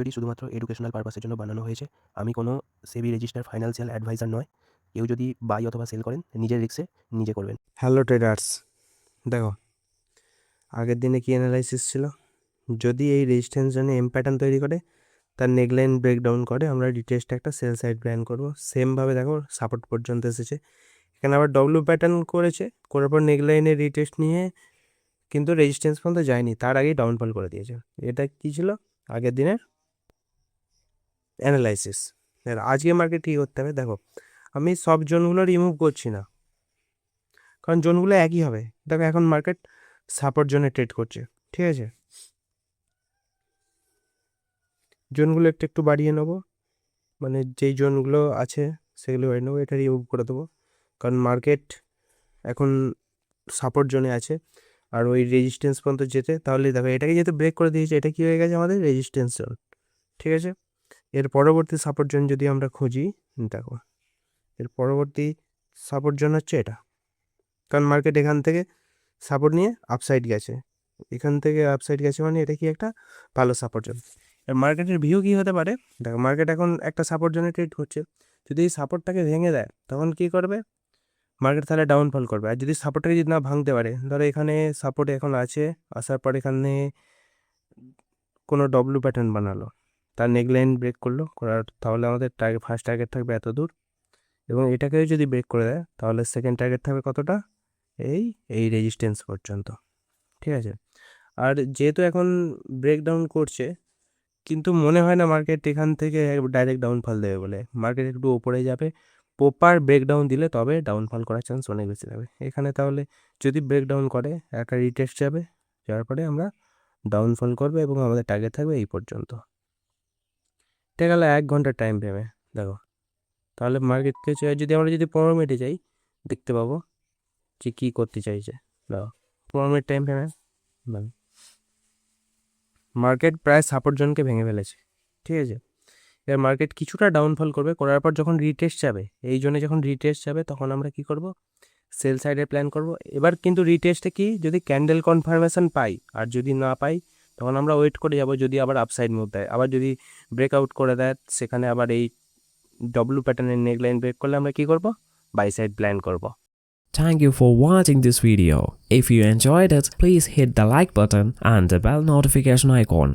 ভিডিওটি শুধুমাত্র এডুকেশনাল পারপাসের জন্য বানানো হয়েছে। আমি কোনো সেবি রেজিস্টার ফাইন্যান্সিয়াল অ্যাডভাইজার নয়। কেউ যদি বাই অথবা সেল করেন নিজের রিস্কে নিজে করবেন। হ্যালো ট্রেডার্স, দেখো আগের দিনে কি অ্যানালাইসিস ছিল। যদি এই রেজিস্ট্যান্স জোনে এম প্যাটার্ন তৈরি করে তার নেকলাইন ব্রেকডাউন করে আমরা রিটেস্টে একটা সেল সাইড প্ল্যান করবো। সেমভাবে দেখো সাপোর্ট পর্যন্ত এসেছে, এখানে আবার ডব্লিউ প্যাটার্ন করেছে, করার পর নেকলাইনের রিটেস্ট নিয়ে কিন্তু রেজিস্ট্যান্স পর্যন্ত যায়নি, তার আগেই ডাউনফল করে দিয়েছে। এটা কি ছিল আগের দিনের অ্যানালাইসিস। আজকে মার্কেট কী করতে হবে দেখো, আমি সব জোনগুলো রিমুভ করছি না, কারণ জোনগুলো একই হবে। দেখো এখন মার্কেট সাপোর্ট জোনে ট্রেড করছে, ঠিক আছে। জোনগুলো একটু একটু বাড়িয়ে নেবো, মানে যেই জোনগুলো আছে সেগুলো বাড়িয়ে নেবো, এটা রিমুভ করে দেবো, কারণ মার্কেট এখন সাপোর্ট জোনে আছে। আর ওই রেজিস্ট্যান্স পর্যন্ত যেতে, তাহলে দেখো এটাকে যেহেতু ব্রেক করে দিয়েছে, এটা কী হয়ে গেছে আমাদের রেজিস্ট্যান্স জোন, ঠিক আছে। এর পরবর্তী সাপোর্ট জোন যদি আমরা খুঁজি, দেখো এর পরবর্তী সাপোর্ট জোন হচ্ছে এটা, কারণ মার্কেট এখান থেকে সাপোর্ট নিয়ে আপসাইড গেছে, এখান থেকে আপসাইড গেছে, মানে এটা কি একটা ভালো সাপোর্ট জোন। আর মার্কেটের ভিউ কী হতে পারে, দেখো মার্কেট এখন একটা সাপোর্ট জোনে ট্রেড করছে, যদি এই সাপোর্টটাকে ভেঙে দেয় তখন কী করবে মার্কেট, তাহলে ডাউনফল করবে। আর যদি সাপোর্টটাকে যদি না ভাঙতে পারে, ধরো এখানে সাপোর্ট এখন আছে, আসার পর এখানে কোনো ডব্লু প্যাটার্ন বানালো, তার নেকলাইন ব্রেক করলো, করার তাহলে আমাদের টার্গেট ফার্স্ট টার্গেট থাকবে এত দূর, এবং এটাকে যদি ব্রেক করে দেয় তাহলে সেকেন্ড টার্গেট থাকবে কতটা, এই রেজিস্ট্যান্স পর্যন্ত, ঠিক আছে। আর যেহেতু এখন ব্রেকডাউন করছে, কিন্তু মনে হয় না মার্কেট এখান থেকে ডাইরেক্ট ডাউনফল দেবে বলে, মার্কেট একটু ওপরে যাবে, প্রপার ব্রেকডাউন দিলে তবে ডাউনফল করার চান্স অনেক বেশি যাবে এখানে। তাহলে যদি ব্রেকডাউন করে একটা রিটেস্ট যাবে, যাওয়ার পরে আমরা ডাউনফল করবে এবং আমাদের টার্গেট থাকবে এই পর্যন্ত। এটা গেল 1 ঘন্টার টাইম ফ্রেমে। দেখো তাহলে মার্কেটকে যদি আমরা 15 মিনিটে যাই, দেখতে পাবো যে কী করতে চাইছে। দেখো 15 মিনিট টাইম ফ্রেমে মার্কেট প্রায় সাপোর্ট জোনকে ভেঙে ফেলেছে, ঠিক আছে। এবার মার্কেট কিছুটা ডাউনফল করবে, করার পর যখন রিটেস্ট যাবে, এই জন্য যখন রিটেস্ট যাবে তখন আমরা কি করব, সেল সাইডে প্ল্যান করব। এবার কিন্তু রিটেস্টে কি যদি ক্যান্ডেল কনফার্মেশন পাই, আর যদি না পাই তখন আমরা ওয়েট করে যাব, যদি আবার আপসাইড মুভ দেয়, আবার যদি ব্রেকআউট করে দেয়, সেখানে আবার এই ডব্লু প্যাটার্নের নেকলাইন ব্রেক করলে আমরা কি করব, বাই সাইড প্ল্যান করব। Thank you for watching this video. If you enjoyed it, please hit the like button and the bell notification icon.